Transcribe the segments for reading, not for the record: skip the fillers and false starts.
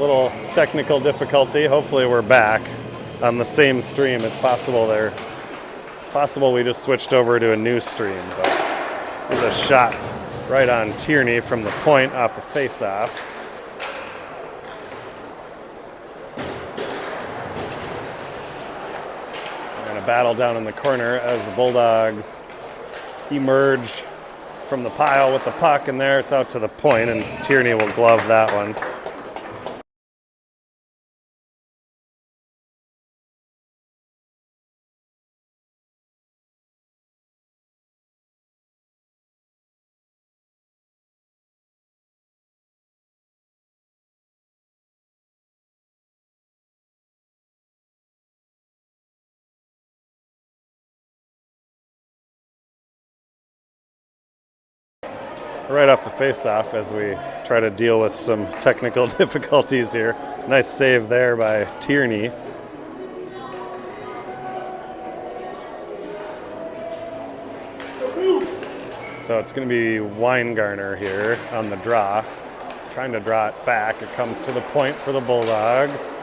little technical difficulty. Hopefully we're back on the same stream. It's possible we just switched over to a new stream, but there's a shot right on Tierney from the point off the face-off. And a battle down in the corner as the Bulldogs emerge from the pile with the puck, and there it's out to the point, and Tierney will glove that one. Right off the face-off as we try to deal with some technical difficulties here. Nice save there by Tierney. So it's going to be Weingartner here on the draw, trying to draw it back. It comes to the point for the Bulldogs.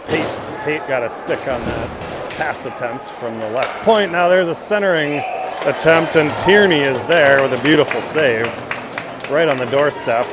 Pate got a stick on that pass attempt from the left point. Now there's a centering attempt, and Tierney is there with a beautiful save. Right on the doorstep.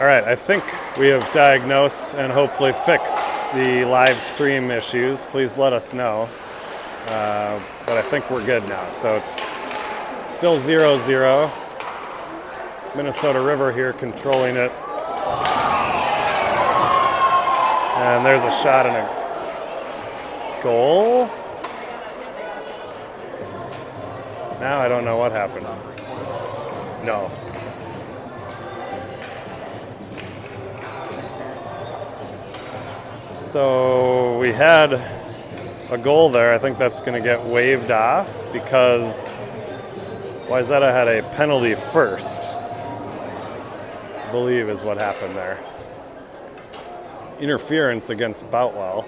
All right, I think we have diagnosed and hopefully fixed the live stream issues. Please let us know. But I think we're good now. So it's still 0-0. Minnesota River here controlling it. And there's a shot and a goal. Now I don't know what happened. No. So we had a goal there. I think that's going to get waved off because Wayzata had a penalty first, I believe is what happened there. Interference against Boutwell.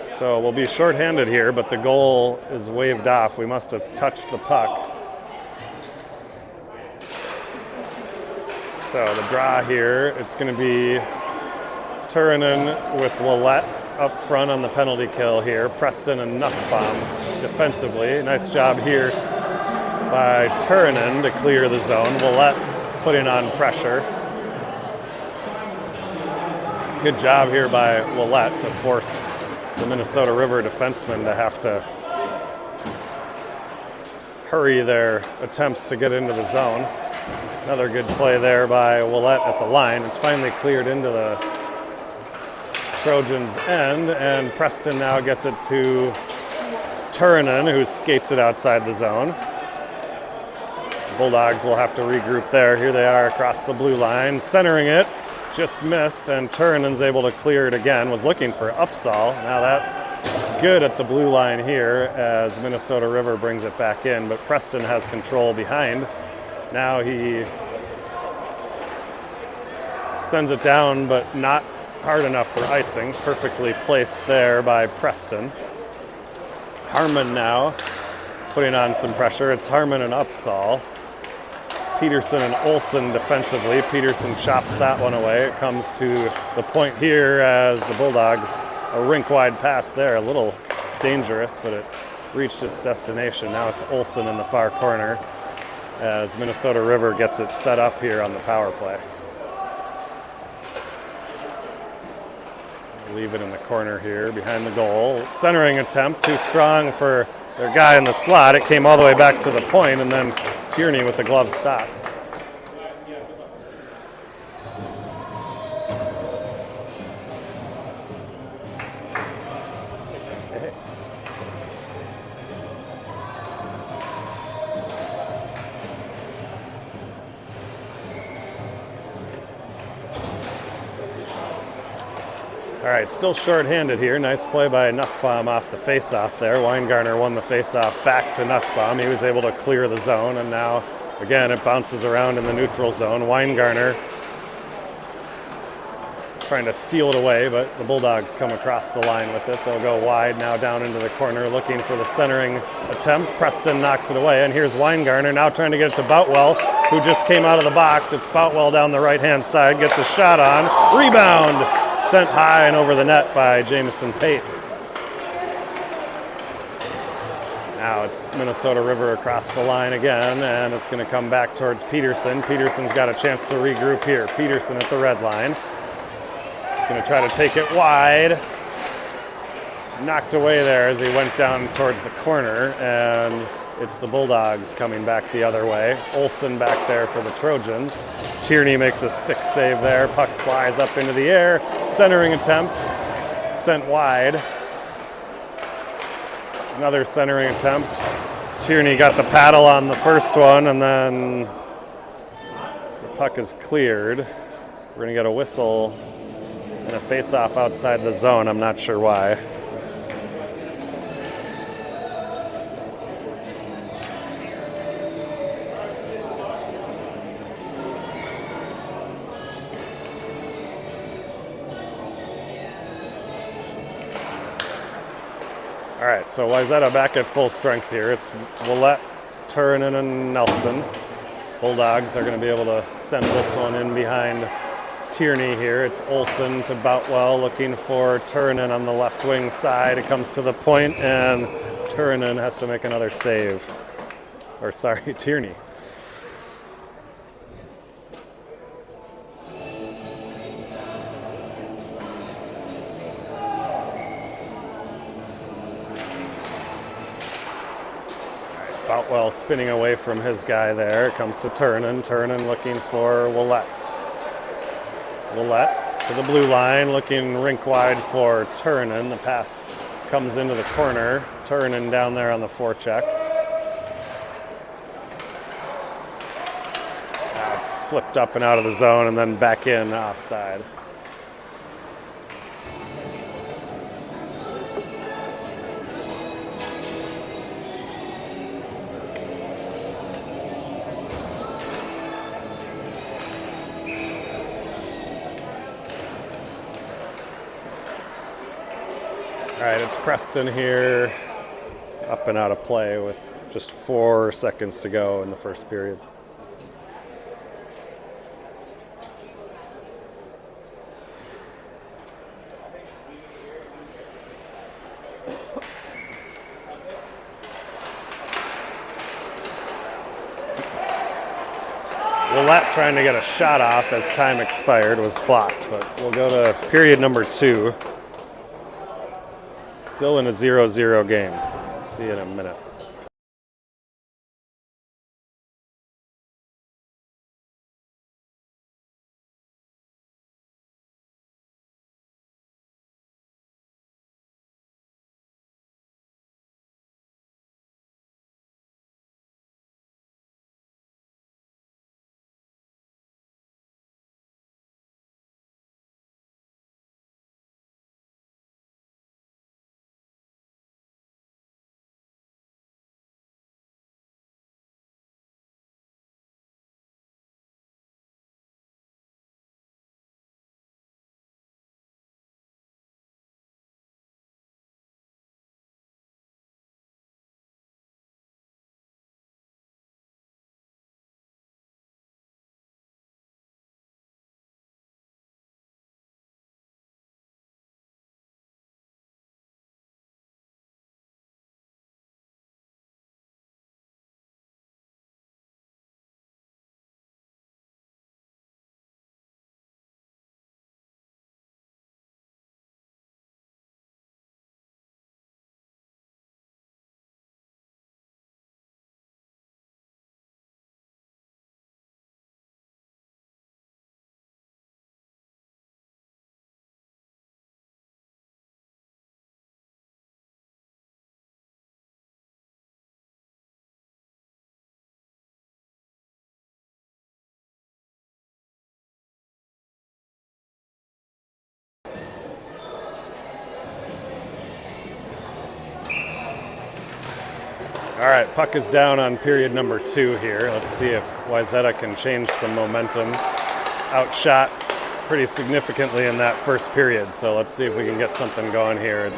So we'll be shorthanded here, but the goal is waved off. We must have touched the puck. So the draw here, it's going to be Turunen with Willette up front on the penalty kill here. Preston and Nussbaum defensively. Nice job here by Turunen to clear the zone. Willette putting on pressure. Good job here by Willett to force the Minnesota River defensemen to have to hurry their attempts to get into the zone. Another good play there by Willett at the line. It's finally cleared into the Trojans' end, and Preston now gets it to Turunen, who skates it outside the zone. The Bulldogs will have to regroup there. Here they are across the blue line, centering it. Just missed, and Turinen's able to clear it again. Was looking for Upsall. Now that good at the blue line here as Minnesota River brings it back in, but Preston has control behind. Now he sends it down, but not hard enough for icing. Perfectly placed there by Preston. Harmon now putting on some pressure. It's Harmon and Upsall. Peterson and Olsen defensively. Peterson chops that one away. It comes to the point here as the Bulldogs, a rink-wide pass there, a little dangerous, but it reached its destination. Now it's Olsen in the far corner as Minnesota River gets it set up here on the power play. Leave it in the corner here behind the goal. Centering attempt, too strong for their guy in the slot. It came all the way back to the point, and then Tierney with the glove stop. All right, still short-handed here. Nice play by Nussbaum off the face-off there. Weingartner won the face-off back to Nussbaum. He was able to clear the zone, and now, again, it bounces around in the neutral zone. Weingartner trying to steal it away, but the Bulldogs come across the line with it. They'll go wide now down into the corner looking for the centering attempt. Preston knocks it away, and here's Weingartner now trying to get it to Boutwell, who just came out of the box. It's Boutwell down the right-hand side, gets a shot on. Rebound! Sent high and over the net by Jamison Pate. Now it's Minnesota River across the line again, and it's going to come back towards Peterson. Peterson's got a chance to regroup here. Peterson at the red line. He's going to try to take it wide. Knocked away there as he went down towards the corner, and it's the Bulldogs coming back the other way. Olsen back there for the Trojans. Tierney makes a stick save there. Puck flies up into the air. Centering attempt. Sent wide. Another centering attempt. Tierney got the paddle on the first one, and then the puck is cleared. We're going to get a whistle and a face-off outside the zone. I'm not sure why. All right, so Wayzata back at full strength here. It's Willett, Turunen, and Nelson. Bulldogs are going to be able to send this one in behind Tierney here. It's Olsen to Boutwell looking for Turunen on the left wing side. It comes to the point, and Turunen has to make another save. Or sorry, Tierney. Boutwell spinning away from his guy there. It comes to Turunen. Turunen looking for Willett. Willett to the blue line, looking rink wide for Turunen. The pass comes into the corner. Turunen down there on the forecheck. Now it's flipped up and out of the zone and then back in offside. All right, it's Preston here, up and out of play with just 4 seconds to go in the first period. Willett Willett trying to get a shot off as time expired, was blocked, but we'll go to period number 2. Still in a 0-0 game. See you in a minute. All right, puck is down on period number 2 here. Let's see if Wayzata can change some momentum. Outshot pretty significantly in that first period, so let's see if we can get something going here.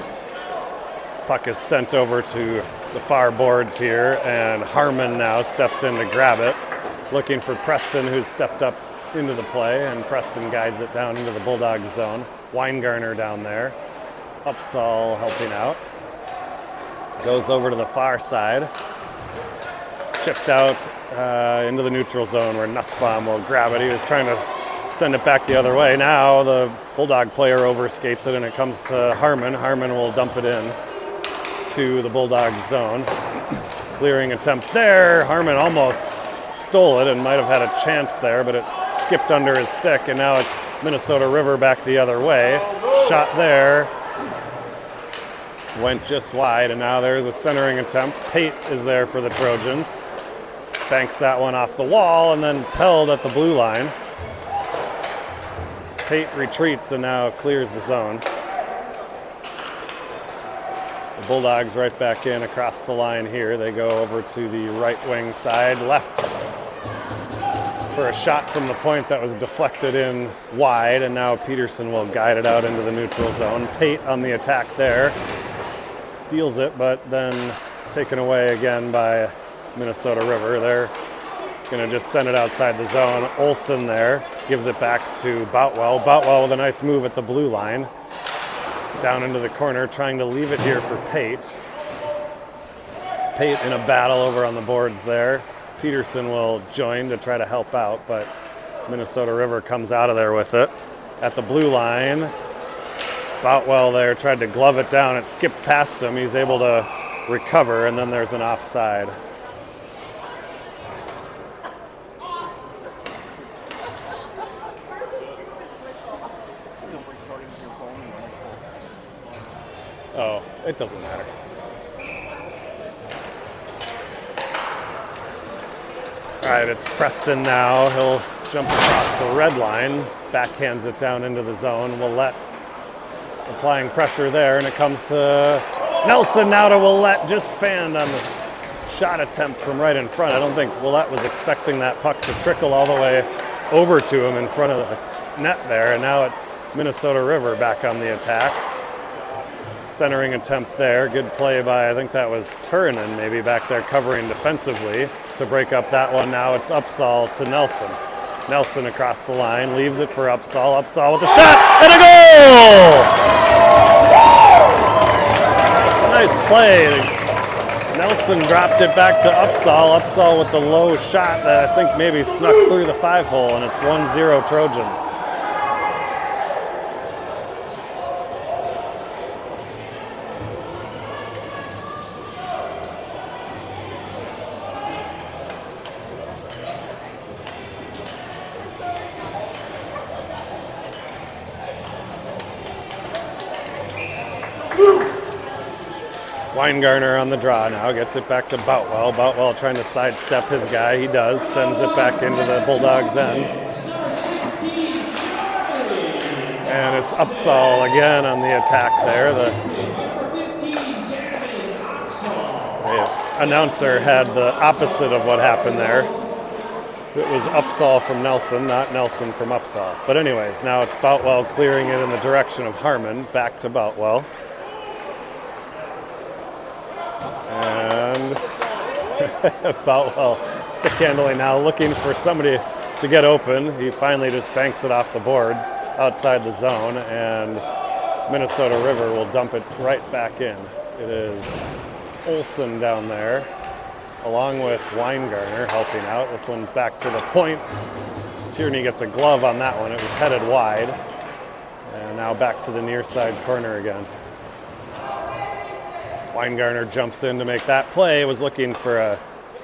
Puck is sent over to the far boards here, and Harmon now steps in to grab it, looking for Preston, who's stepped up into the play, and Preston guides it down into the Bulldogs zone. Weingartner down there. Upsall helping out. Goes over to the far side. Chipped out into the neutral zone where Nussbaum will grab it. He was trying to send it back the other way. Now the Bulldog player overskates it and it comes to Harmon. Harmon will dump it in to the Bulldog zone. Clearing attempt there. Harmon almost stole it and might have had a chance there, but it skipped under his stick, and now it's Minnesota River back the other way. Shot there. Went just wide, and now there's a centering attempt. Pate is there for the Trojans. Banks that one off the wall, and then it's held at the blue line. Pate retreats and now clears the zone. The Bulldogs right back in across the line here. They go over to the right wing side, left for a shot from the point that was deflected in wide, and now Peterson will guide it out into the neutral zone. Pate on the attack there. Steals it, but then taken away again by Minnesota River. They're going to just send it outside the zone. Olsen there gives it back to Boutwell. Boutwell with a nice move at the blue line. Down into the corner, trying to leave it here for Pate. Pate in a battle over on the boards there. Peterson will join to try to help out, but Minnesota River comes out of there with it. At the blue line, Boutwell there tried to glove it down. It skipped past him. He's able to recover, and then there's an offside. Oh, it doesn't matter. All right, it's Preston now. He'll jump across the red line, backhands it down into the zone. Willett applying pressure there, and it comes to Nelson now to Willett, just fanned on the shot attempt from right in front. I don't think Willett was expecting that puck to trickle all the way over to him in front of the net there, and now it's Minnesota River back on the attack. Centering attempt there. Good play by, I think that was Turunen maybe back there covering defensively to break up that one. Now it's Upsall to Nelson. Nelson across the line, leaves it for Upsall. Upsall with a shot and a goal! Nice play. Nelson dropped it back to Upsall. Upsall with the low shot that I think maybe snuck through the 5-hole, and it's 1-0 Trojans. Weingartner on the draw now, gets it back to Boutwell. Boutwell trying to sidestep his guy. He does, sends it back into the Bulldogs' end. And it's Upsall again on the attack there. The announcer had the opposite of what happened there. It was Upsall from Nelson, not Nelson from Upsall. But anyways, now it's Boutwell clearing it in the direction of Harmon, back to Boutwell. And Boutwell stick handling now, looking for somebody to get open. He finally just banks it off the boards outside the zone, and Minnesota River will dump it right back in. It is Olson down there, along with Weingartner helping out. This one's back to the point. Tierney gets a glove on that one. It was headed wide. And now back to the near side corner again. Weingartner jumps in to make that play. Was looking for a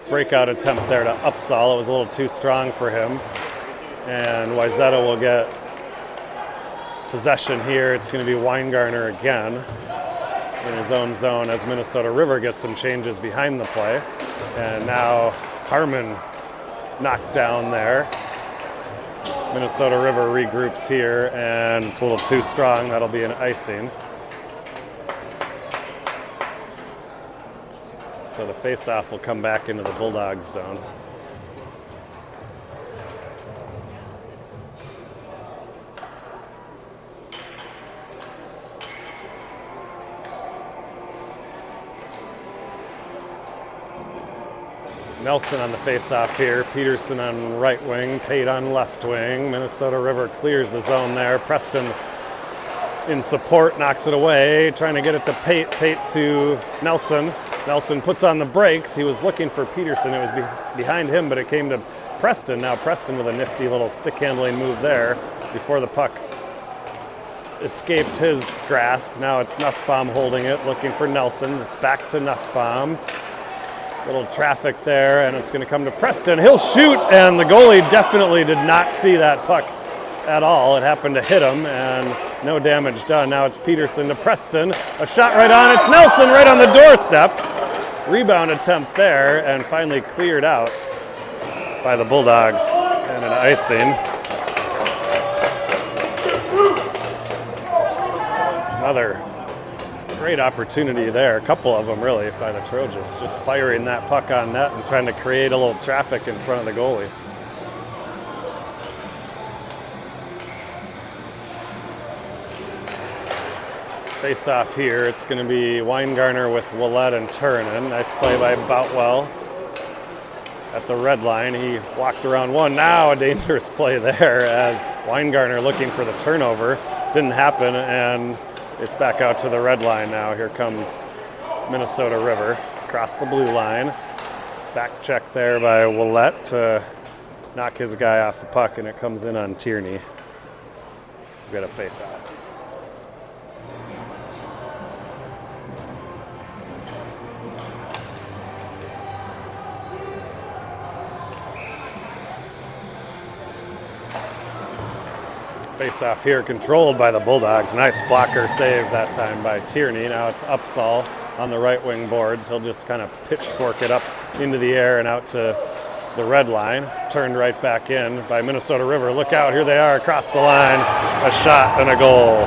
breakout attempt there to Upsall. It was a little too strong for him. And Wayzata will get possession here. It's going to be Weingartner again in his own zone as Minnesota River gets some changes behind the play. And now Harmon knocked down there. Minnesota River regroups here, and it's a little too strong. That'll be an icing. So the face-off will come back into the Bulldogs zone. Nelson on the face-off here. Peterson on right wing. Pate on left wing. Minnesota River clears the zone there. Preston in support, knocks it away. Trying to get it to Pate. Pate to Nelson. Nelson puts on the brakes. He was looking for Peterson. It was behind him, but it came to Preston. Now Preston with a nifty little stick handling move there before the puck escaped his grasp. Now it's Nussbaum holding it, looking for Nelson. It's back to Nussbaum. Little traffic there, and it's going to come to Preston. He'll shoot, and the goalie definitely did not see that puck at all. It happened to hit him, and no damage done. Now it's Peterson to Preston. A shot right on. It's Nelson right on the doorstep. Rebound attempt there, and finally cleared out by the Bulldogs, and an icing. Another great opportunity there, a couple of them really by the Trojans, just firing that puck on net and trying to create a little traffic in front of the goalie. Face off here, it's going to be Weingartner with Willett and Turnen. Nice play by Boutwell at the red line. He walked around one. Now a dangerous play there as Weingartner looking for the turnover. Didn't happen, and it's back out to the red line now. Here comes Minnesota River across the blue line. Back check there by Willett to knock his guy off the puck, and it comes in on Tierney. We've got a face off. Face off here controlled by the Bulldogs. Nice blocker save that time by Tierney. Now it's Upsall on the right wing boards. He'll just kind of pitchfork it up into the air and out to the red line. Turned right back in by Minnesota River. Look out, here they are across the line. A shot and a goal.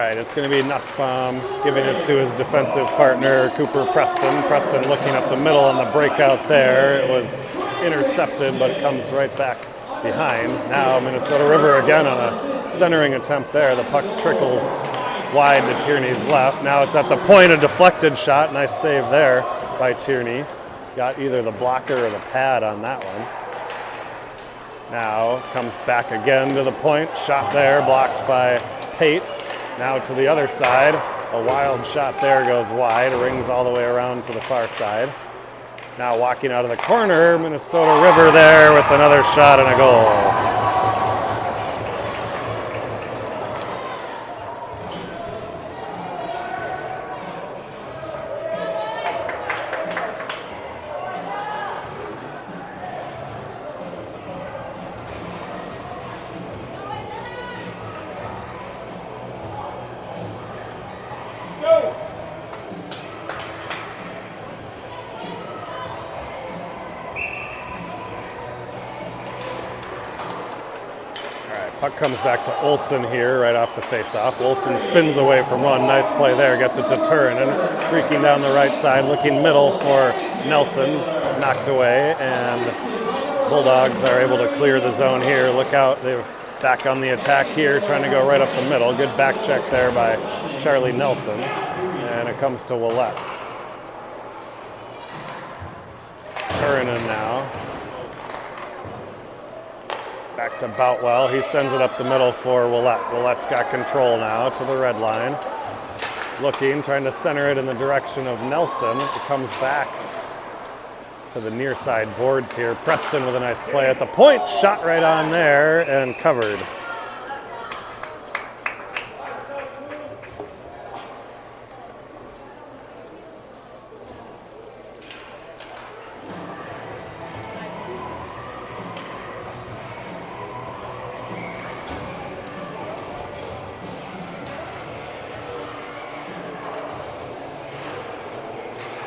right, it's going to be Nussbaum giving it to his defensive partner, Cooper Preston. Preston looking up the middle on the breakout there. It was intercepted, but it comes right back behind. Now Minnesota River again on a centering attempt there. The puck trickles wide to Tierney's left. Now it's at the point, a deflected shot. Nice save there by Tierney. Got either the blocker or the pad on that one. Now comes back again to the point. Shot there, blocked by Pate. Now to the other side. A wild shot there goes wide. Rings all the way around to the far side. Now walking out of the corner, Minnesota River there with another shot and a goal. Puck comes back to Olsen here right off the faceoff. Olsen spins away from one. Nice play there. Gets it to Turin and streaking down the right side, looking middle for Nelson. Knocked away, and Bulldogs are able to clear the zone here. Look out. They're back on the attack here, trying to go right up the middle. Good back check there by Charlie Nelson. And it comes to Willett. Turinen now. Back to Boutwell. He sends it up the middle for Willett. Willett's got control now to the red line. Looking, trying to center it in the direction of Nelson. It comes back to the near side boards here. Preston with a nice play at the point. Shot right on there and covered.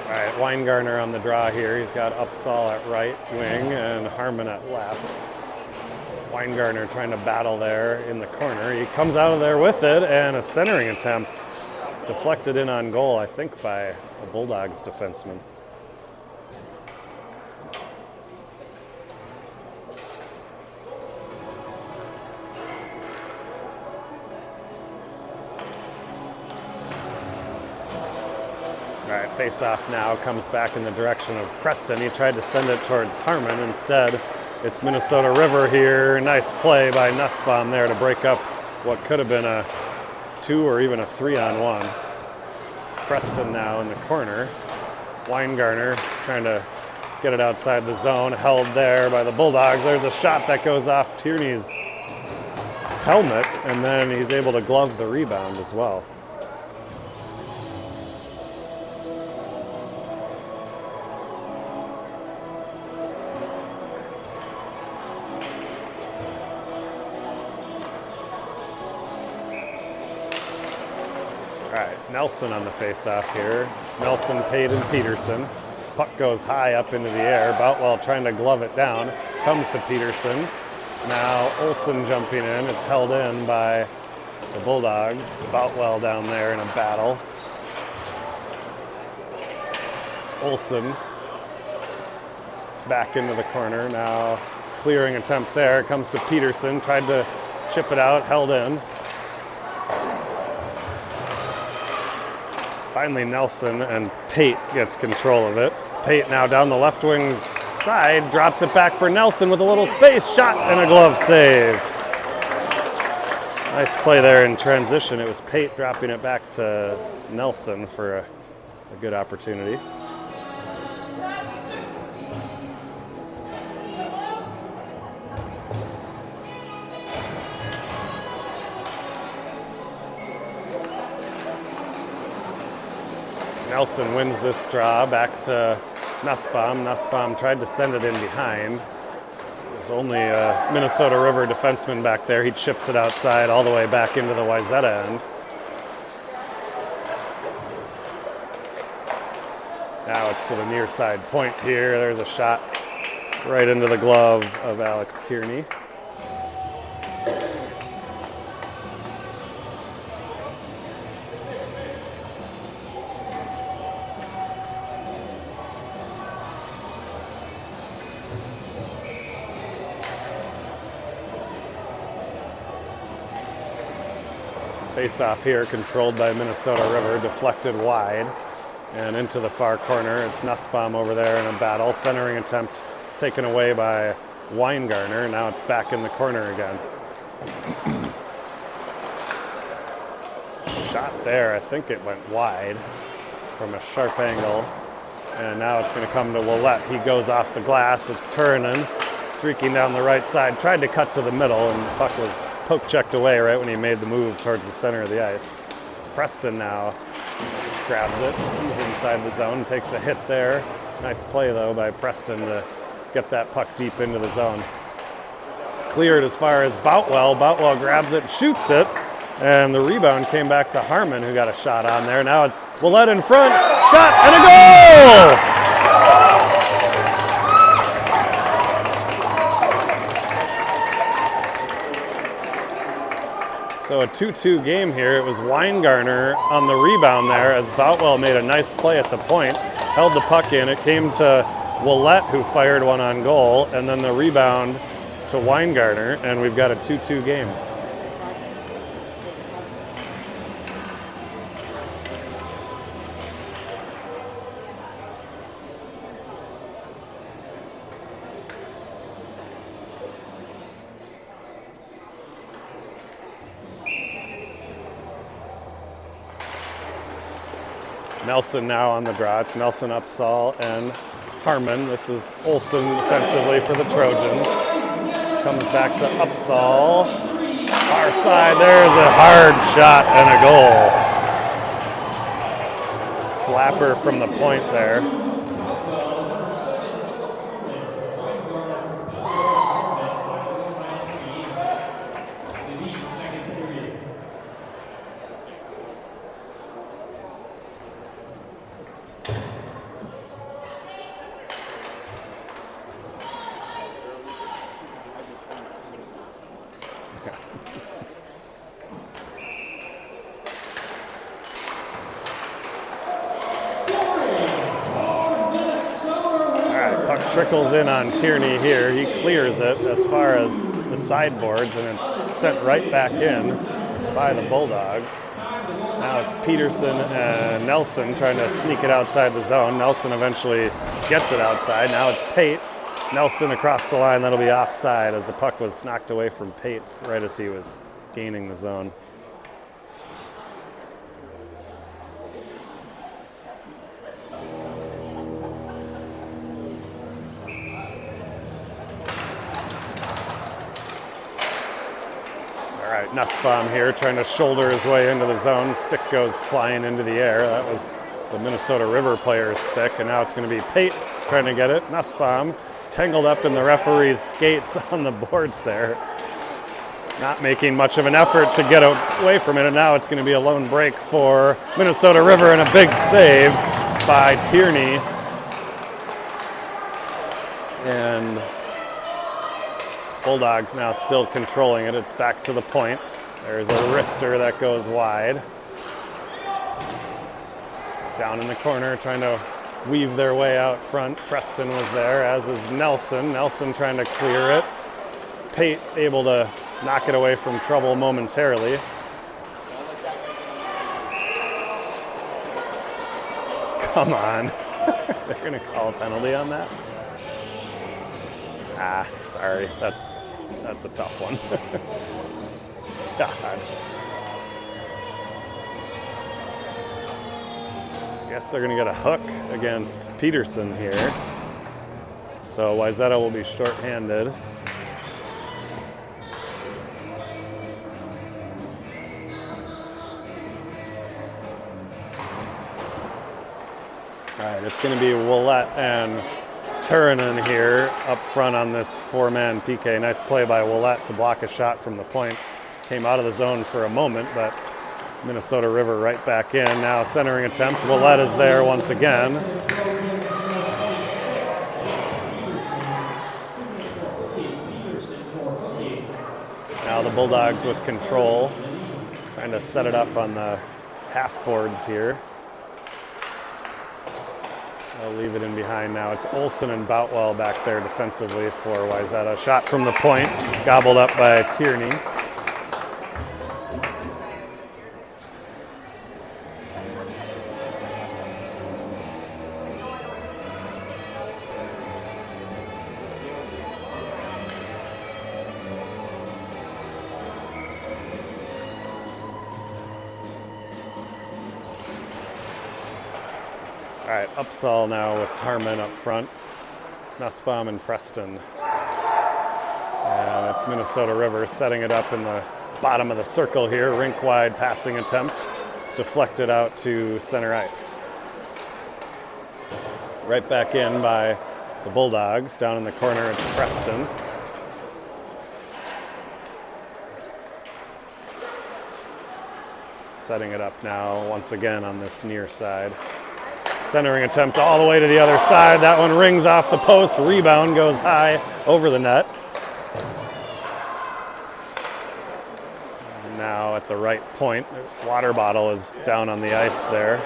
All right, Weingartner on the draw here. He's got Upsall at right wing and Harmon at left. Weingartner trying to battle there in the corner. He comes out of there with it, and a centering attempt deflected in on goal, I think, by a Bulldogs defenseman. All right, face-off now comes back in the direction of Preston. He tried to send it towards Harmon. Instead, it's Minnesota River here. Nice play by Nussbaum there to break up what could have been a 2 or even a 3-on-1. Preston now in the corner. Weingartner trying to get it outside the zone. Held there by the Bulldogs. There's a shot that goes off Tierney's helmet, and then he's able to glove the rebound as well. All right, Nelson on the face-off here. It's Nelson, Pate, and Peterson. This puck goes high up into the air. Boutwell trying to glove it down. Comes to Peterson. Now Olsen jumping in. It's held in by the Bulldogs. Boutwell down there in a battle. Olsen back into the corner. Now clearing attempt there. Comes to Peterson. Tried to chip it out. Held in. Finally, Nelson, and Pate gets control of it. Pate now down the left wing side, drops it back for Nelson with a little space. Shot and a glove save. Nice play there in transition. It was Pate dropping it back to Nelson for a good opportunity. Nelson wins this draw back to Nussbaum. Nussbaum tried to send it in behind. There's only a Minnesota River defenseman back there. He chips it outside all the way back into the Wayzata end. Now it's to the near side point here. There's a shot right into the glove of Alex Tierney. Face-off here controlled by Minnesota River, deflected wide and into the far corner. It's Nussbaum over there in a battle. Centering attempt taken away by Weingartner. Now it's back in the corner again. Shot there, I think it went wide from a sharp angle. And now it's going to come to Willett. He goes off the glass. It's Turunen streaking down the right side. Tried to cut to the middle, and the puck was poke checked away right when he made the move towards the center of the ice. Preston now grabs it. He's inside the zone, takes a hit there. Nice play, though, by Preston to get that puck deep into the zone. Cleared as far as Boutwell. Boutwell grabs it, shoots it, and the rebound came back to Harmon, who got a shot on there. Now it's Willett in front. Shot and a goal! So a 2-2 game here. It was Weingartner on the rebound there as Boutwell made a nice play at the point, held the puck in. It came to Willett, who fired one on goal, and then the rebound to Weingartner, and we've got a 2-2 game. Nelson now on the draw. It's Nelson, Upsall, and Harmon. This is Olsen defensively for the Trojans. Comes back to Upsall. Far side, there's a hard shot and a goal. Slapper from the point there. Trickles in on Tierney here. He clears it as far as the sideboards, and it's sent right back in by the Bulldogs. Now it's Peterson and Nelson trying to sneak it outside the zone. Nelson eventually gets it outside. Now it's Pate. Nelson across the line. That'll be offside as the puck was knocked away from Pate right as he was gaining the zone. Nussbaum here trying to shoulder his way into the zone. Stick goes flying into the air. That was the Minnesota River player's stick, and now it's going to be Pate trying to get it. Nussbaum tangled up in the referee's skates on the boards there. Not making much of an effort to get away from it, and now it's going to be a lone break for Minnesota River and a big save by Tierney. And Bulldogs now still controlling it. It's back to the point. There's a wrister that goes wide. Down in the corner trying to weave their way out front. Preston was there, as is Nelson. Nelson trying to clear it. Pate able to knock it away from trouble momentarily. Come on. They're going to call a penalty on that? Ah, sorry. That's a tough one. God. I guess they're going to get a hook against Peterson here. So Wayzata will be shorthanded. All right, it's going to be Willett and Turunen here up front on this four-man PK. Nice play by Willett to block a shot from the point. Came out of the zone for a moment, but Minnesota River right back in. Now centering attempt. Willett is there once again. Now the Bulldogs with control. Trying to set it up on the half boards here. I'll leave it in behind now. It's Olsen and Boutwell back there defensively for Wayzata. Shot from the point, gobbled up by Tierney. All right, Upsall now with Harmon up front. Nussbaum and Preston. And it's Minnesota River setting it up in the bottom of the circle here. Rink wide passing attempt. Deflected out to center ice. Right back in by the Bulldogs. Down in the corner, it's Preston. Setting it up now once again on this near side. Centering attempt all the way to the other side. That one rings off the post. Rebound goes high over the net. And now at the right point, the water bottle is down on the ice there.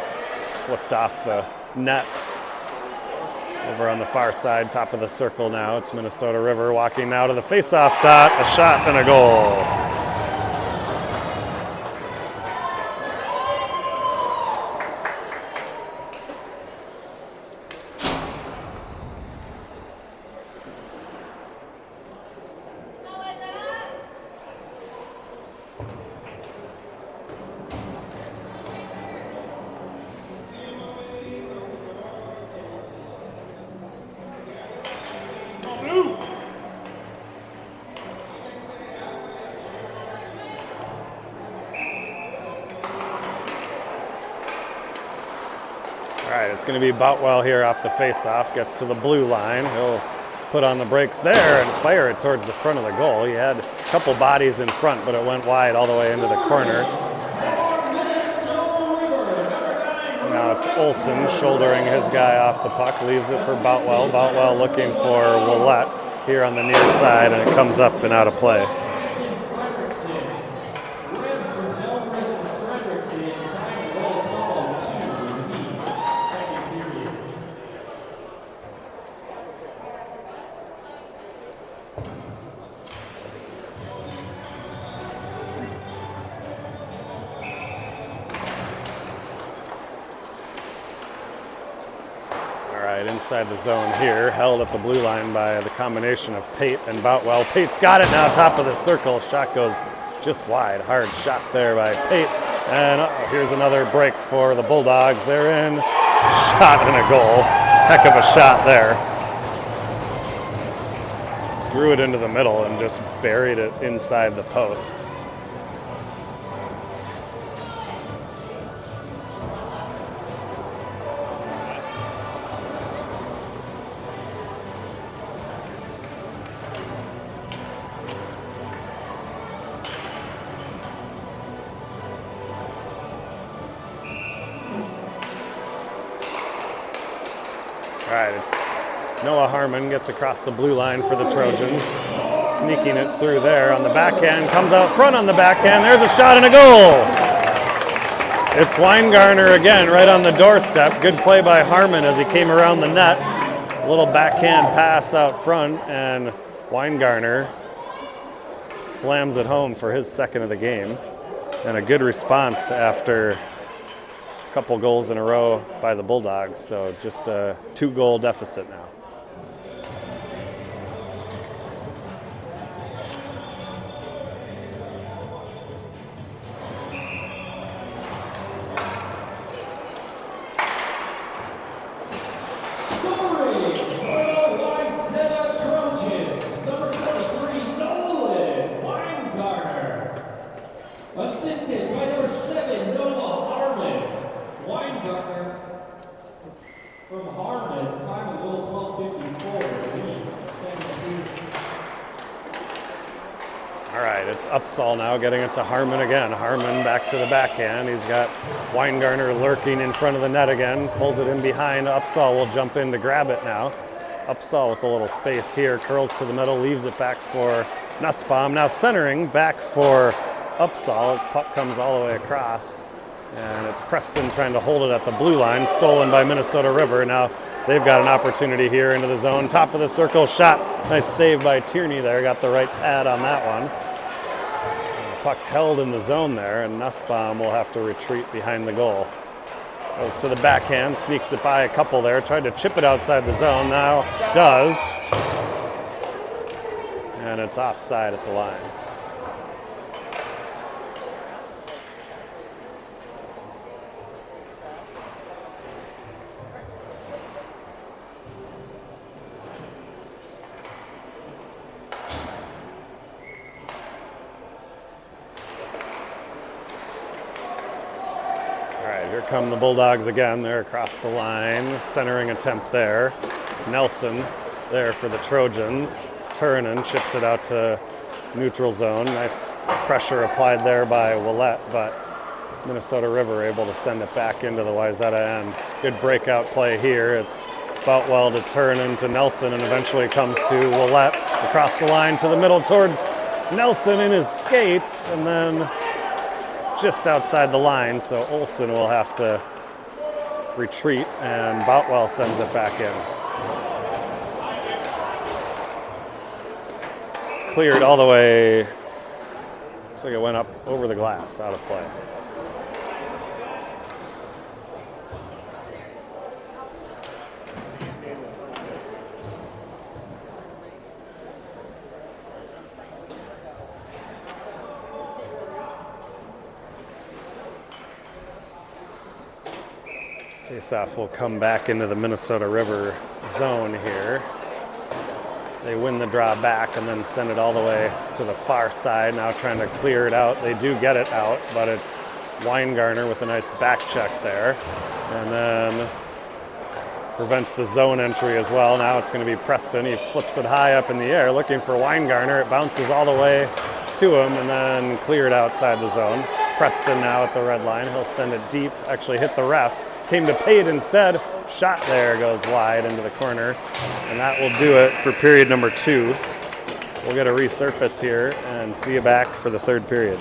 Flipped off the net. Over on the far side, top of the circle now. It's Minnesota River walking now to the face-off dot. A shot and a goal. All right, it's going to be Boutwell here off the face-off. Gets to the blue line. He'll put on the brakes there and fire it towards the front of the goal. He had a couple bodies in front, but it went wide all the way into the corner. Now it's Olsen shouldering his guy off the puck. Leaves it for Boutwell. Boutwell looking for Willette here on the near side, and it comes up and out of play. Inside the zone here, held at the blue line by the combination of Pate and Boutwell. Pate's got it now, top of the circle. Shot goes just wide. Hard shot there by Pate. And here's another break for the Bulldogs. They're in. Shot and a goal. Heck of a shot there. Drew it into the middle and just buried it inside the post. All right, it's Noah Harmon gets across the blue line for the Trojans. Sneaking it through there on the backhand. Comes out front on the backhand. There's a shot and a goal. It's Weingarner again right on the doorstep. Good play by Harmon as he came around the net. A little backhand pass out front, and Weingarner slams it home for his second of the game. And a good response after couple goals in a row by the Bulldogs, so just a 2-goal deficit now. Scoring for the Wayzata Trojans, number 23, Nolan Weingarner. Assisted by number 7, Noah Harmon. Weingarner from Harmon, time of goal 12:54. All right, it's Upsall now getting it to Harmon again. Harmon back to the backhand. He's got Weingarner lurking in front of the net again. Pulls it in behind. Upsall will jump in to grab it now. Upsall with a little space here. Curls to the middle. Leaves it back for Nussbaum. Now centering back for Upsall. Puck comes all the way across. And it's Preston trying to hold it at the blue line, stolen by Minnesota River. Now they've got an opportunity here into the zone. Top of the circle, shot. Nice save by Tierney there. Got the right pad on that one. And the puck held in the zone there, and Nussbaum will have to retreat behind the goal. Goes to the backhand, sneaks it by a couple there. Tried to chip it outside the zone, now does. And it's offside at the line. come the Bulldogs again. They're across the line. Centering attempt there. Nelson there for the Trojans. Turunen chips it out to neutral zone. Nice pressure applied there by Willett, but Minnesota River able to send it back into the Wayzata end. Good breakout play here. It's Boutwell to Turunen to Nelson, and eventually comes to Willett across the line to the middle towards Nelson in his skates, and then just outside the line, so Olsen will have to retreat, and Boutwell sends it back in. Cleared all the way. Looks like it went up over the glass, out of play. Faceoff will come back into the Minnesota River zone here. They win the draw back and then send it all the way to the far side, now trying to clear it out. They do get it out, but it's Weingartner with a nice back check there. And then prevents the zone entry as well. Now it's going to be Preston. He flips it high up in the air looking for Weingartner. It bounces all the way to him and then cleared outside the zone. Preston now at the red line. He'll send it deep, actually hit the ref. Came to Pate instead. Shot there goes wide into the corner. And that will do it for period number 2. We'll get a resurface here and see you back for the third period.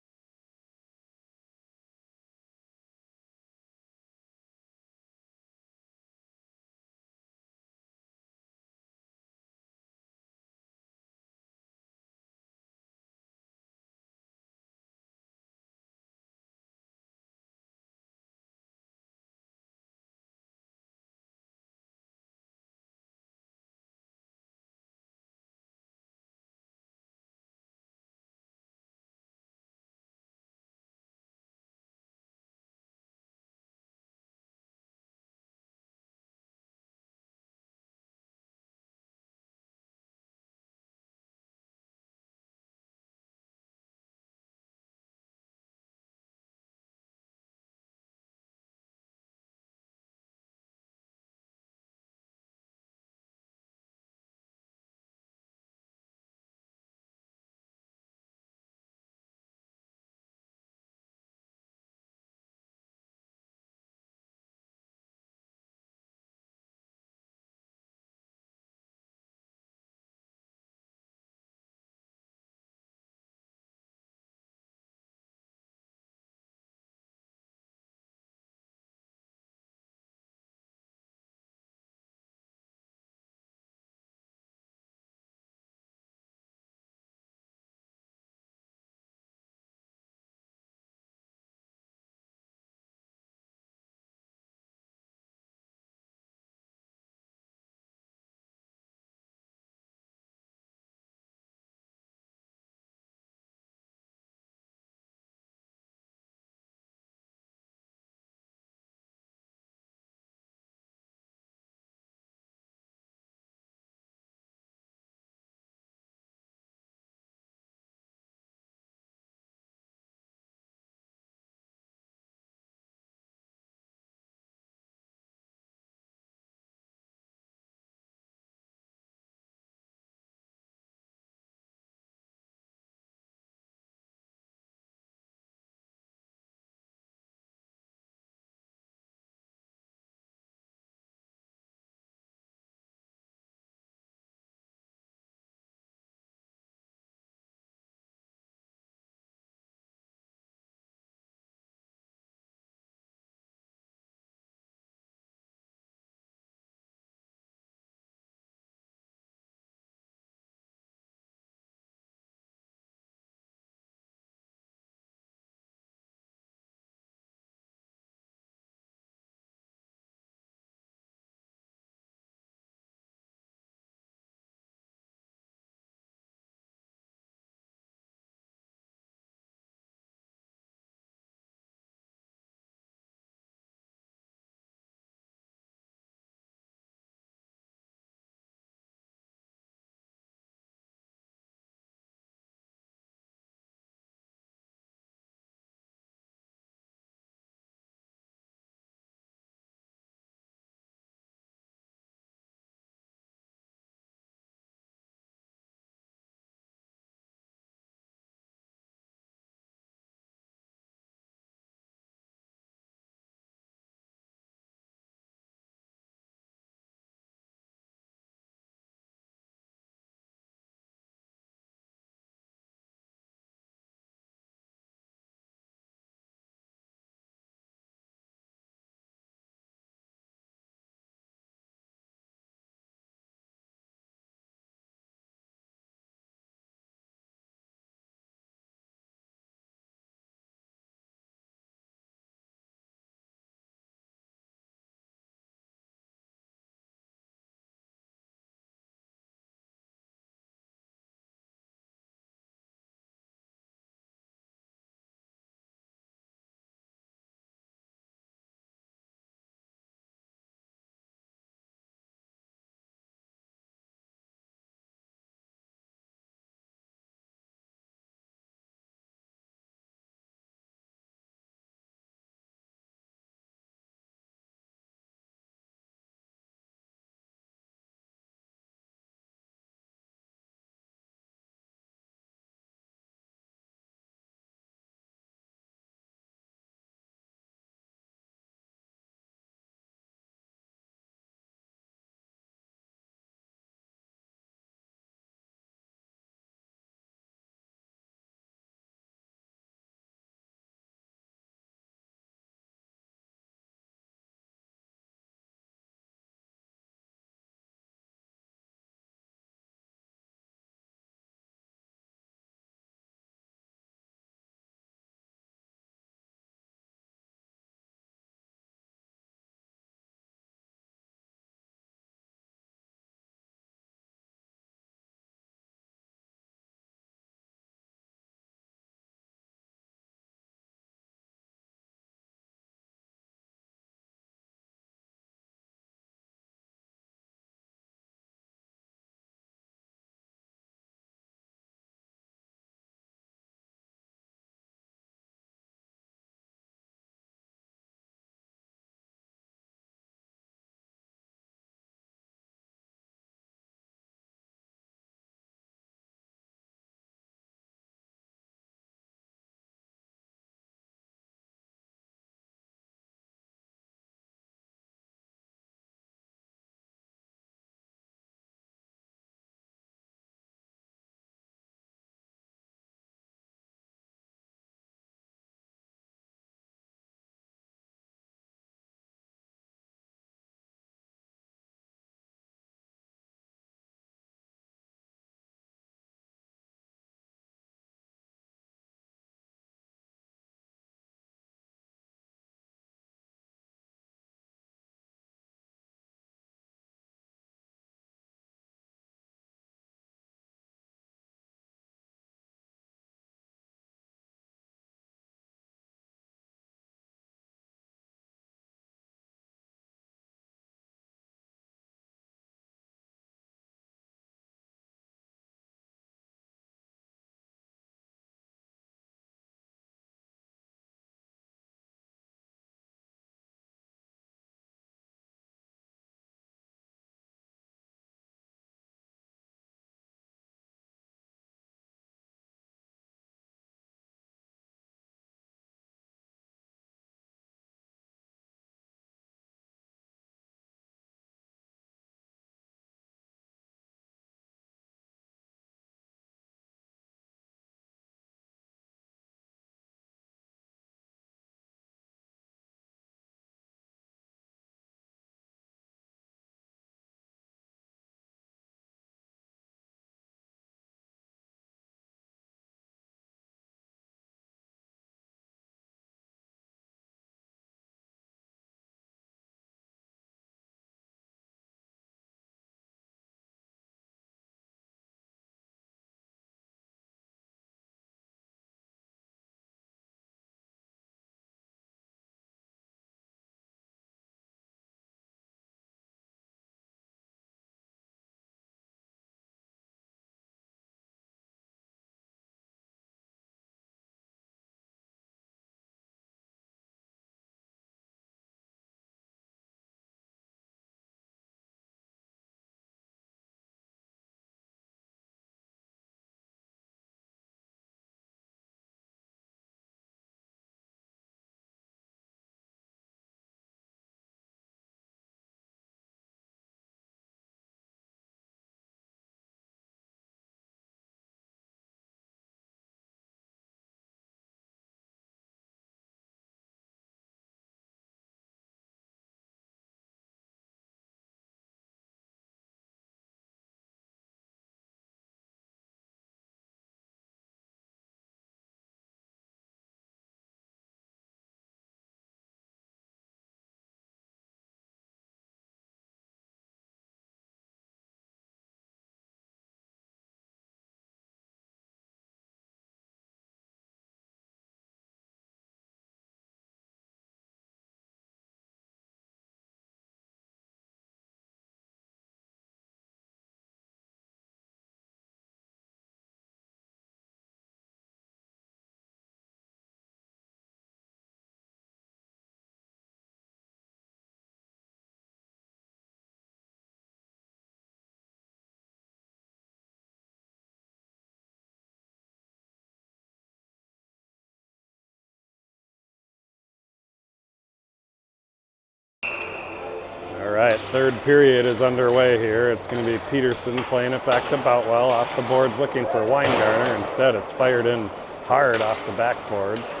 right, third period is underway here. It's going to be Peterson playing it back to Boutwell. Off the boards looking for Weingartner. Instead, it's fired in hard off the backboards.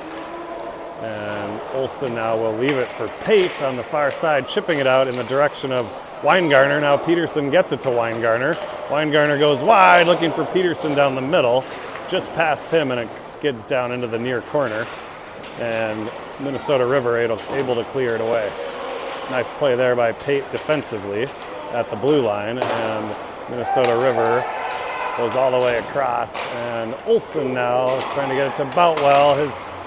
And Olsen now will leave it for Pate on the far side, chipping it out in the direction of Weingartner. Now Peterson gets it to Weingartner. Weingartner goes wide, looking for Peterson down the middle. Just past him, and it skids down into the near corner. And Minnesota River able to clear it away. Nice play there by Pate defensively at the blue line, and Minnesota River goes all the way across. And Olsen now trying to get it to Boutwell. His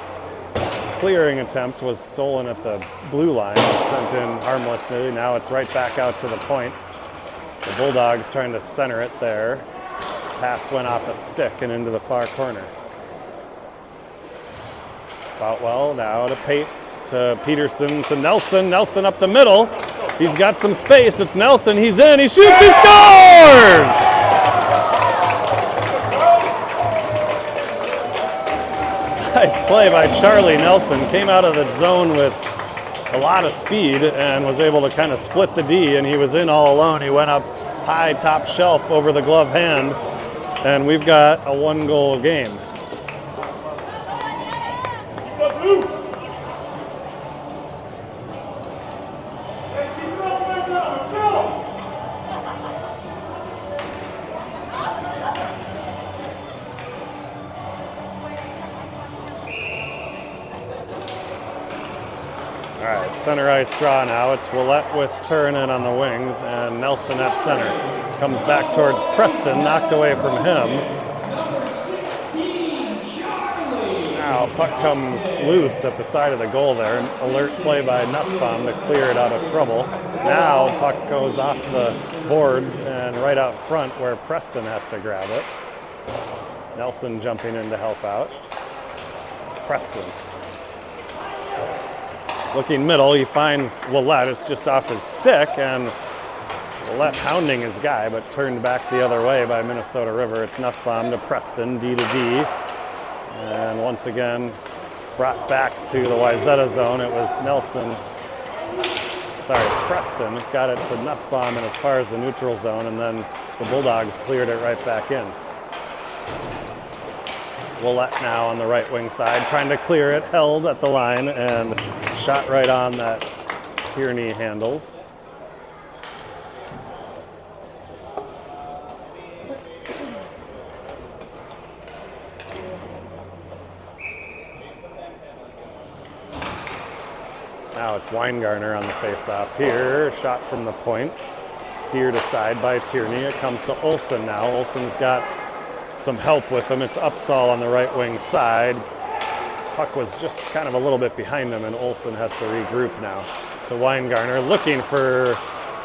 clearing attempt was stolen at the blue line and sent in harmlessly. Now it's right back out to the point. The Bulldogs trying to center it there. Pass went off a stick and into the far corner. Boutwell now to Pate, to Peterson, to Nelson. Nelson up the middle. He's got some space. It's Nelson. He's in. He shoots. He scores! Nice play by Charlie Nelson. Came out of the zone with a lot of speed and was able to kind of split the D, and he was in all alone. He went up high, top shelf over the glove hand, and we've got a one-goal game. All right, center ice draw now. It's Willett with Turner on the wings, and Nelson at center. Comes back towards Preston, knocked away from him. Now puck comes loose at the side of the goal there. An alert play by Nussbaum to clear it out of trouble. Now puck goes off the boards and right out front where Preston has to grab it. Nelson jumping in to help out. Preston. Looking middle, he finds Willett. It's just off his stick, and Willett hounding his guy, but turned back the other way by Minnesota River. It's Nussbaum to Preston, D to D. And once again, brought back to the Wayzata zone. It was Preston got it to Nussbaum and as far as the neutral zone, and then the Bulldogs cleared it right back in. Willett now on the right wing side, trying to clear it, held at the line, and shot right on that Tierney handles. Now it's Weingartner on the face-off here. Shot from the point, steered aside by Tierney. It comes to Olsen now. Olsen's got some help with him. It's Upsall on the right wing side. Puck was just kind of a little bit behind him, and Olsen has to regroup now. To Weingartner, looking for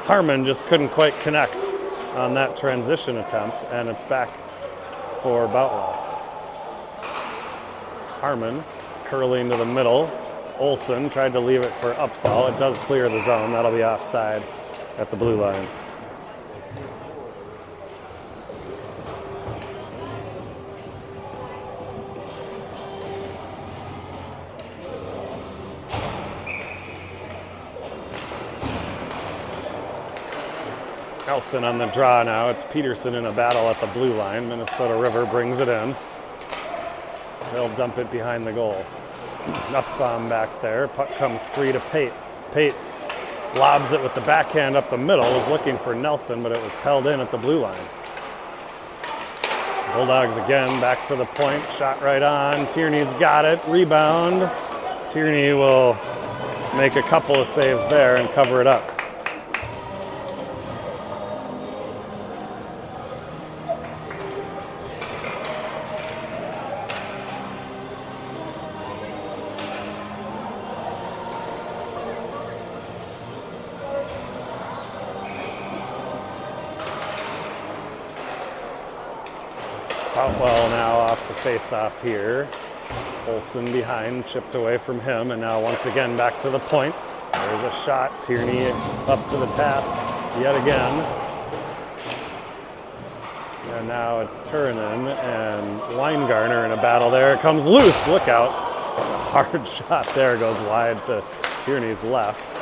Harmon, just couldn't quite connect on that transition attempt, and it's back for Boutwell. Harmon curling to the middle. Olsen tried to leave it for Upsall. It does clear the zone. That'll be offside at the blue line. Nelson on the draw now. It's Peterson in a battle at the blue line. Minnesota River brings it in. They'll dump it behind the goal. Nussbaum back there. Puck comes free to Pate. Pate lobs it with the backhand up the middle. Was looking for Nelson, but it was held in at the blue line. Bulldogs again back to the point. Shot right on. Tierney's got it. Rebound. Tierney will make a couple of saves there and cover it up. Boutwell now off the face-off here. Olsen behind, chipped away from him, and now once again back to the point. There's a shot. Tierney up to the task yet again. And now it's Turunen and Weingartner in a battle there. It comes loose. Look out. A hard shot there. Goes wide to Tierney's left.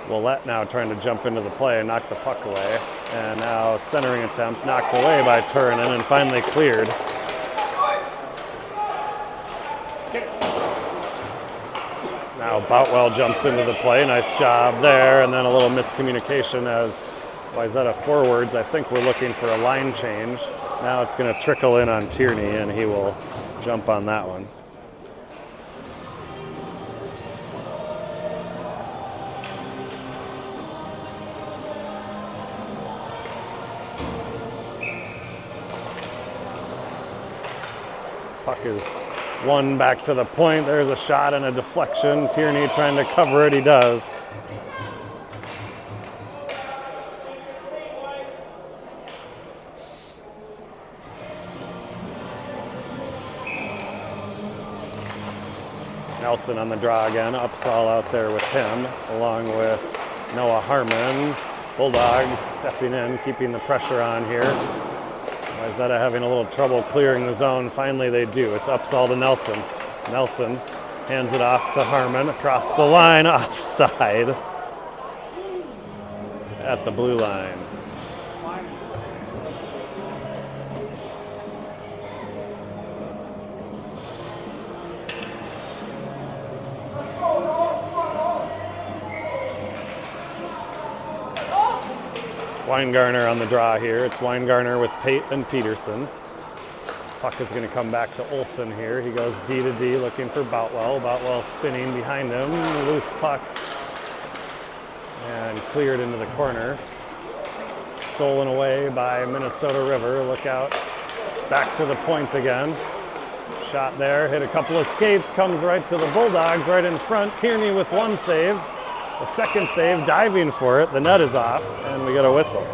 Willett now trying to jump into the play and knock the puck away. And now centering attempt knocked away by Turunen and finally cleared. Now Boutwell jumps into the play. Nice job there. And then a little miscommunication as Wayzata forwards. I think we're looking for a line change. Now it's going to trickle in on Tierney, and he will jump on that one. Puck is won back to the point. There's a shot and a deflection. Tierney trying to cover it. He does. Nelson on the draw again. Upsall out there with him, along with Noah Harmon. Bulldogs stepping in, keeping the pressure on here. Wayzata having a little trouble clearing the zone. Finally they do. It's Upsall to Nelson. Nelson hands it off to Harmon across the line, offside at the blue line. Weingartner on the draw here. It's Weingartner with Pate and Peterson. Puck is going to come back to Olsen here. He goes D to D looking for Boutwell. Boutwell spinning behind him. Loose puck. And cleared into the corner. Stolen away by Minnesota River. Look out. It's back to the point again. Shot there. Hit a couple of skates. Comes right to the Bulldogs right in front. Tierney with one save. A second save, diving for it. The net is off, and we get a whistle.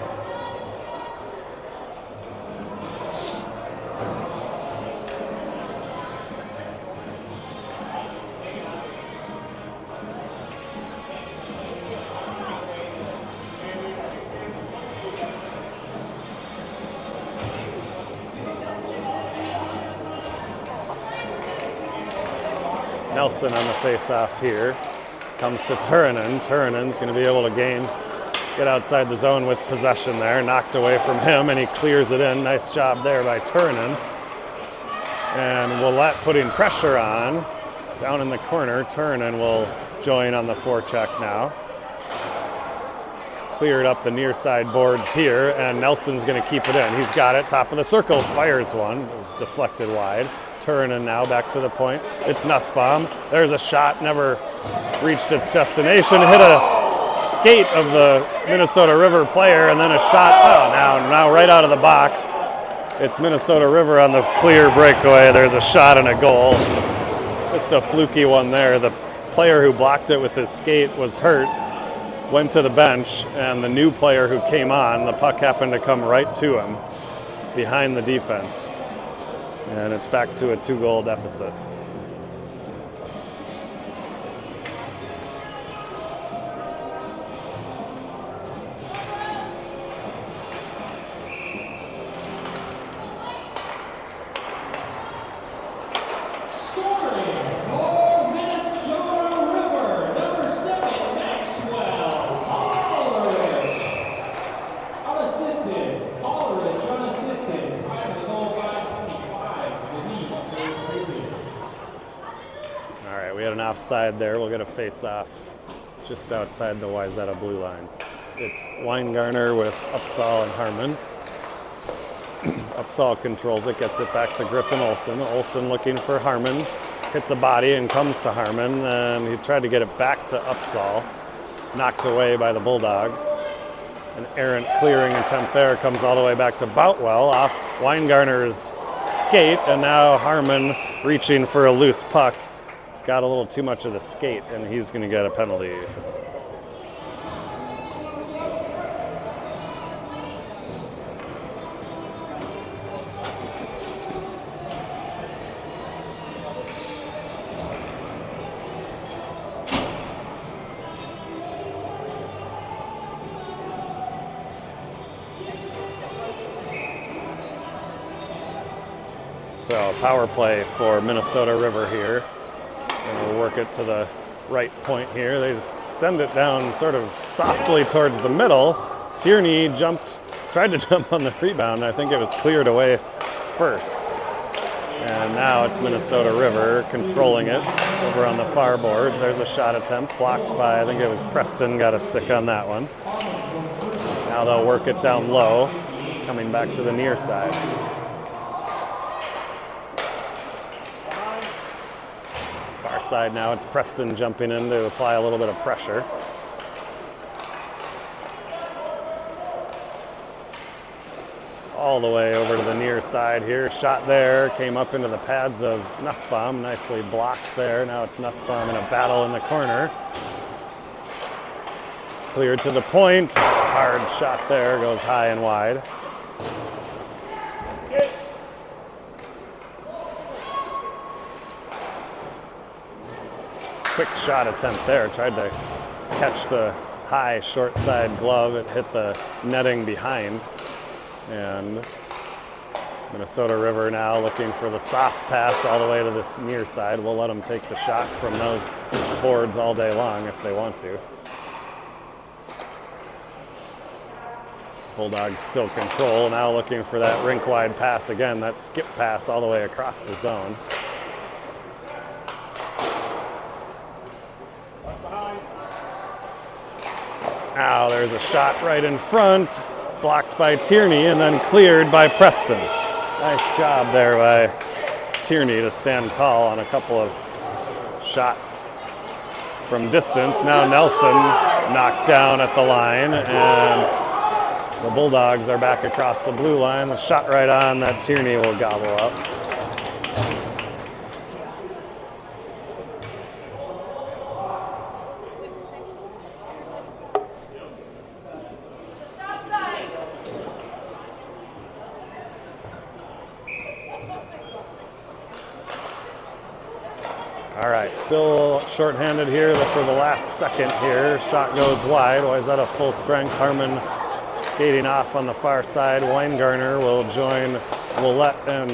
Nelson on the face-off here. Comes to Turunen. Turinen's going to be able to get outside the zone with possession there. Knocked away from him, and he clears it in. Nice job there by Turunen. And Willett putting pressure on. Down in the corner, Turunen will join on the forecheck now. Cleared up the near side boards here, and Nelson's going to keep it in. He's got it, top of the circle, fires one. It was deflected wide. Turunen now back to the point. It's Nussbaum. There's a shot, never reached its destination. Hit a skate of the Minnesota River player, and then a shot. Oh, now right out of the box. It's Minnesota River on the clear breakaway. There's a shot and a goal. Just a fluky one there. The player who blocked it with his skate was hurt, went to the bench, and the new player who came on, the puck happened to come right to him behind the defense. And it's back to a 2-goal deficit. Offside there. We'll get a face-off just outside the Wayzata blue line. It's Weingartner with Upsall and Harmon. Upsall controls it, gets it back to Griffin Olsen. Olsen looking for Harmon. Hits a body and comes to Harmon, and he tried to get it back to Upsall. Knocked away by the Bulldogs. An errant clearing attempt there comes all the way back to Boutwell off Weingartner's skate, and now Harmon reaching for a loose puck. Got a little too much of the skate, and he's going to get a penalty. So power play for Minnesota River here. And we'll work it to the right point here. They send it down sort of softly towards the middle. Tierney tried to jump on the rebound. I think it was cleared away first. And now it's Minnesota River controlling it over on the far boards. There's a shot attempt blocked by, I think it was Preston, got a stick on that one. Now they'll work it down low, coming back to the near side. Far side now, it's Preston jumping in to apply a little bit of pressure. All the way over to the near side here. Shot there, came up into the pads of Nussbaum. Nicely blocked there. Now it's Nussbaum in a battle in the corner. Cleared to the point. Hard shot there, goes high and wide. Quick shot attempt there. Tried to catch the high short side glove. It hit the netting behind. And Minnesota River now looking for the sauce pass all the way to this near side. We'll let them take the shot from those boards all day long if they want to. Bulldogs still control, now looking for that rink-wide pass again, that skip pass all the way across the zone. Now there's a shot right in front. Blocked by Tierney and then cleared by Preston. Nice job there by Tierney to stand tall on a couple of shots from distance. Now Nelson knocked down at the line, and the Bulldogs are back across the blue line. The shot right on that Tierney will gobble up. All right, still shorthanded here for the last second here. Shot goes wide. Wayzata full strength. Harmon skating off on the far side. Weingartner will join Willett and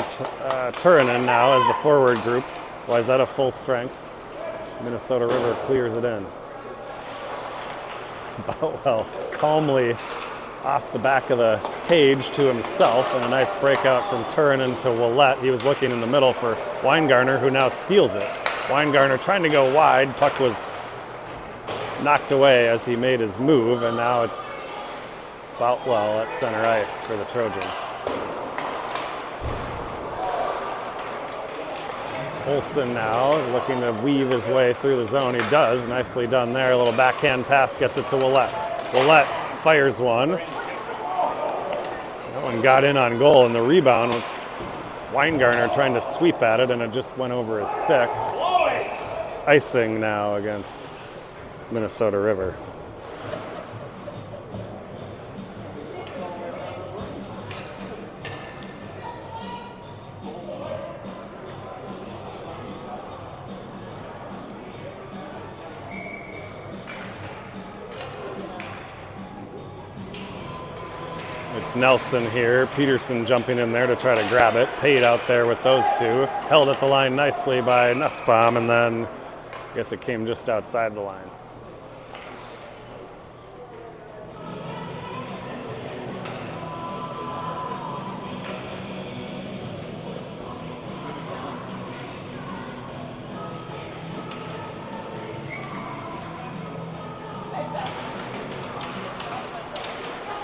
Turunen now as the forward group. Wayzata full strength. Minnesota River clears it in. Boutwell calmly off the back of the cage to himself, and a nice breakout from Turunen to Willett. He was looking in the middle for Weingartner, who now steals it. Weingartner trying to go wide. Puck was knocked away as he made his move, and now it's Boutwell at center ice for the Trojans. Olsen now looking to weave his way through the zone. He does. Nicely done there. A little backhand pass gets it to Willett. Willett fires one. That one got in on goal, and the rebound with Weingartner trying to sweep at it, and it just went over his stick. Icing now against Minnesota River. It's Nelson here. Peterson jumping in there to try to grab it. Paid out there with those two. Held at the line nicely by Nussbaum, and then I guess it came just outside the line.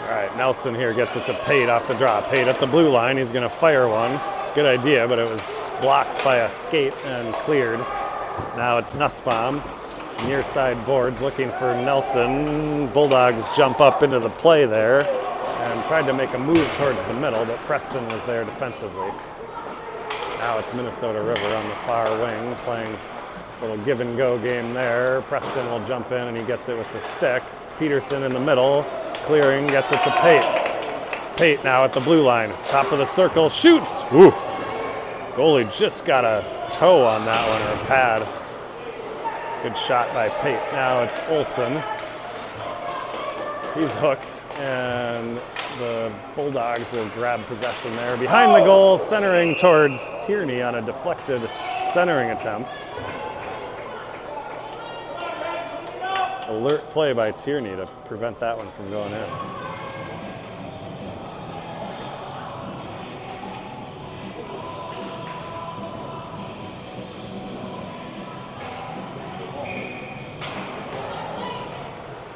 All right, Nelson here gets it to Pate off the draw. Pate at the blue line. He's going to fire one. Good idea, but it was blocked by a skate and cleared. Now it's Nussbaum. Near side boards looking for Nelson. Bulldogs jump up into the play there and tried to make a move towards the middle, but Preston was there defensively. Now it's Minnesota River on the far wing playing a little give and go game there. Preston will jump in and he gets it with the stick. Peterson in the middle. Clearing, gets it to Pate. Pate now at the blue line. Top of the circle, shoots! Woo! Goalie just got a toe on that one, or a pad. Good shot by Pate. Now it's Olsen. He's hooked, and the Bulldogs will grab possession there. Behind the goal, centering towards Tierney on a deflected centering attempt. alert play by Tierney to prevent that one from going in.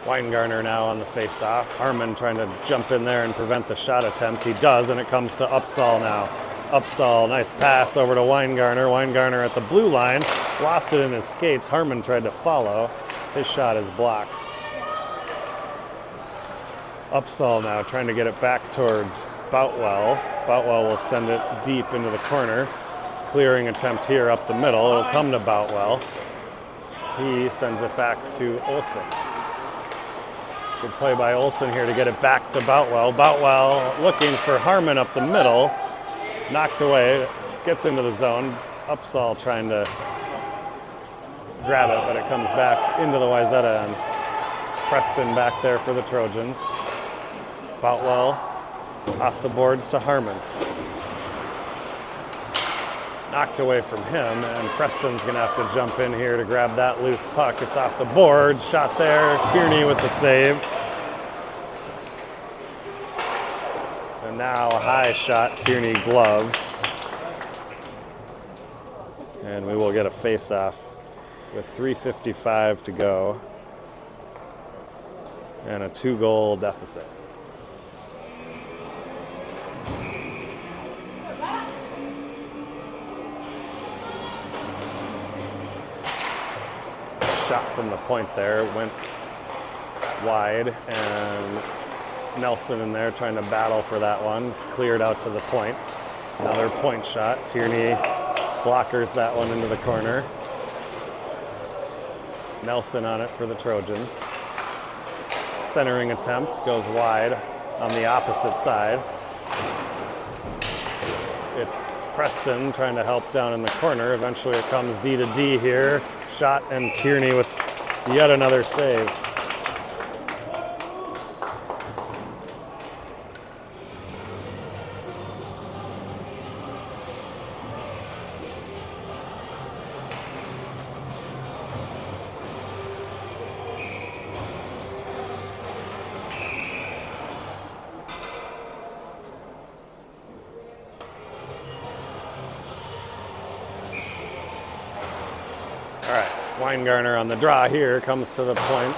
Weingarner now on the face-off. Harmon trying to jump in there and prevent the shot attempt. He does, and it comes to Upsall now. Upsall, nice pass over to Weingarner. Weingarner at the blue line, lost it in his skates. Harmon tried to follow. His shot is blocked. Upsall now trying to get it back towards Boutwell. Boutwell will send it deep into the corner. Clearing attempt here up the middle. It'll come to Boutwell. He sends it back to Olsen. Good play by Olsen here to get it back to Boutwell. Boutwell looking for Harmon up the middle. Knocked away, gets into the zone. Upsall trying to grab it, but it comes back into the Wayzata end. Preston back there for the Trojans. Boutwell off the boards to Harmon. Knocked away from him, and Preston's going to have to jump in here to grab that loose puck. It's off the boards, shot there. Tierney with the save. And now a high shot, Tierney gloves. And we will get a face-off with 3:55 to go and a 2-goal deficit. Shot from the point there, went wide, and Nelson in there trying to battle for that one. It's cleared out to the point. Another point shot. Tierney blockers that one into the corner. Nelson on it for the Trojans. Centering attempt goes wide on the opposite side. It's Preston trying to help down in the corner. Eventually it comes D to D here. Shot, and Tierney with yet another save. All right, Weingarner on the draw here, comes to the point.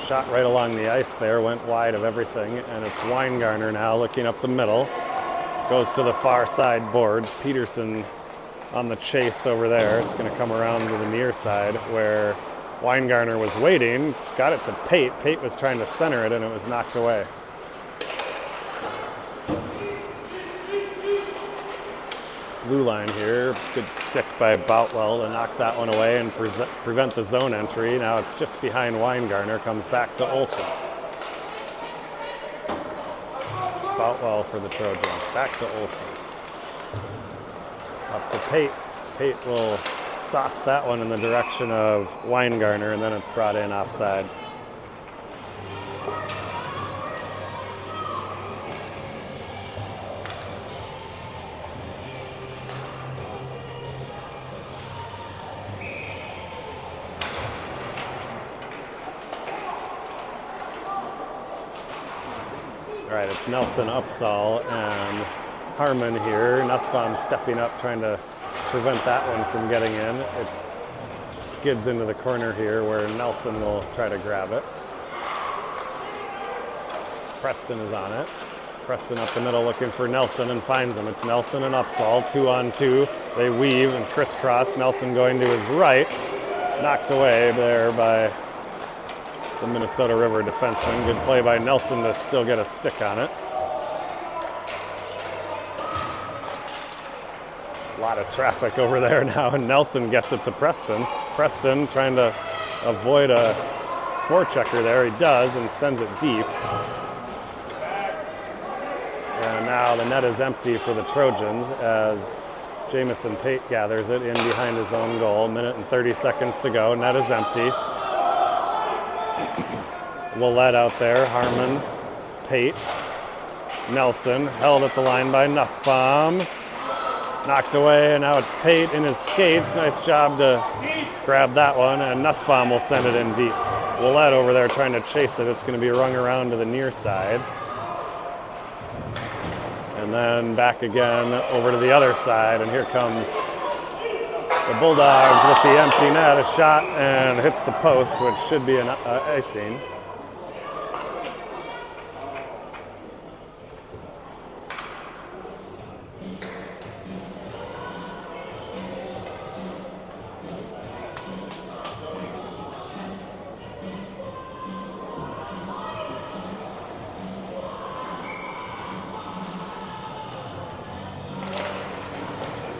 Shot right along the ice there, went wide of everything, and it's Weingarner now looking up the middle. Goes to the far side boards. Peterson on the chase over there. It's going to come around to the near side where Weingarner was waiting. Got it to Pate. Pate was trying to center it, and it was knocked away. Blue line here. Good stick by Boutwell to knock that one away and prevent the zone entry. Now it's just behind Weingarner. Comes back to Olsen. Boutwell for the Trojans. Back to Olsen. Up to Pate. Pate will sauce that one in the direction of Weingarner, and then it's brought in offside. All right, it's Nelson, Upsall, and Harmon here. Nussbaum stepping up, trying to prevent that one from getting in. It skids into the corner here where Nelson will try to grab it. Preston is on it. Preston up the middle looking for Nelson and finds him. It's Nelson and Upsall, 2-on-2. They weave and crisscross. Nelson going to his right. Knocked away there by the Minnesota River defenseman. Good play by Nelson to still get a stick on it. A lot of traffic over there now, and Nelson gets it to Preston. Preston trying to avoid a forechecker there. He does and sends it deep. And now the net is empty for the Trojans as Jamison Pate gathers it in behind his own goal. Minute and 30 seconds to go. Net is empty. Willett out there, Harmon, Pate, Nelson, held at the line by Nussbaum. Knocked away, and now it's Pate in his skates. Nice job to grab that one, and Nussbaum will send it in deep. Willett over there trying to chase it. It's going to be rung around to the near side. And then back again over to the other side, and here comes the Bulldogs with the empty net. A shot and hits the post, which should be an icing.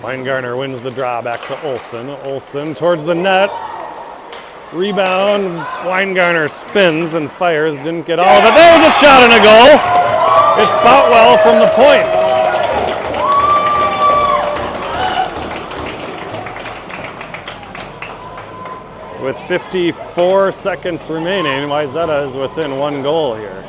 Weingartner wins the draw back to Olson. Olson towards the net. Rebound. Weingartner spins and fires. Didn't get all of it. There was a shot and a goal. It's Boutwell from the point. With 54 seconds remaining, Wayzata is within 1 goal here.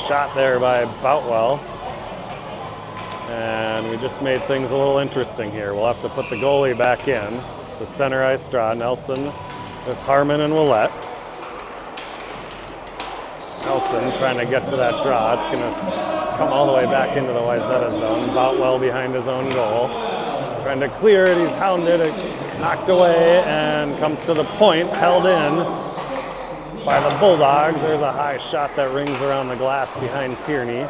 Shot there by Boutwell, and we just made things a little interesting here. We'll have to put the goalie back in. It's a center ice draw. Nelson with Harmon and Willett. Nelson trying to get to that draw. It's going to come all the way back into the Wayzata zone. Boutwell behind his own goal, trying to clear it. He's hounded, knocked away, and comes to the point, held in by the Bulldogs. There's a high shot that rings around the glass behind Tierney.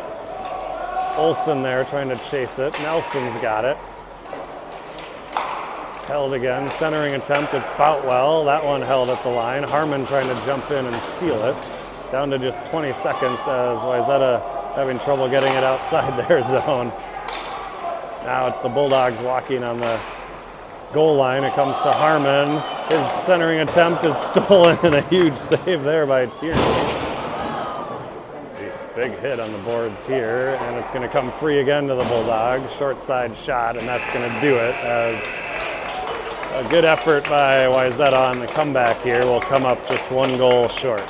Olson there trying to chase it. Nelson's got it. Held again. Centering attempt. It's Boutwell. That one held at the line. Harmon trying to jump in and steal it. Down to just 20 seconds as Wayzata having trouble getting it outside their zone. Now it's the Bulldogs walking on the goal line. It comes to Harmon. His centering attempt is stolen, and a huge save there by Tierney. It's a big hit on the boards here, and it's going to come free again to the Bulldogs. Short side shot, and that's going to do it as a good effort by Wayzata on the comeback here will come up just 1 goal short.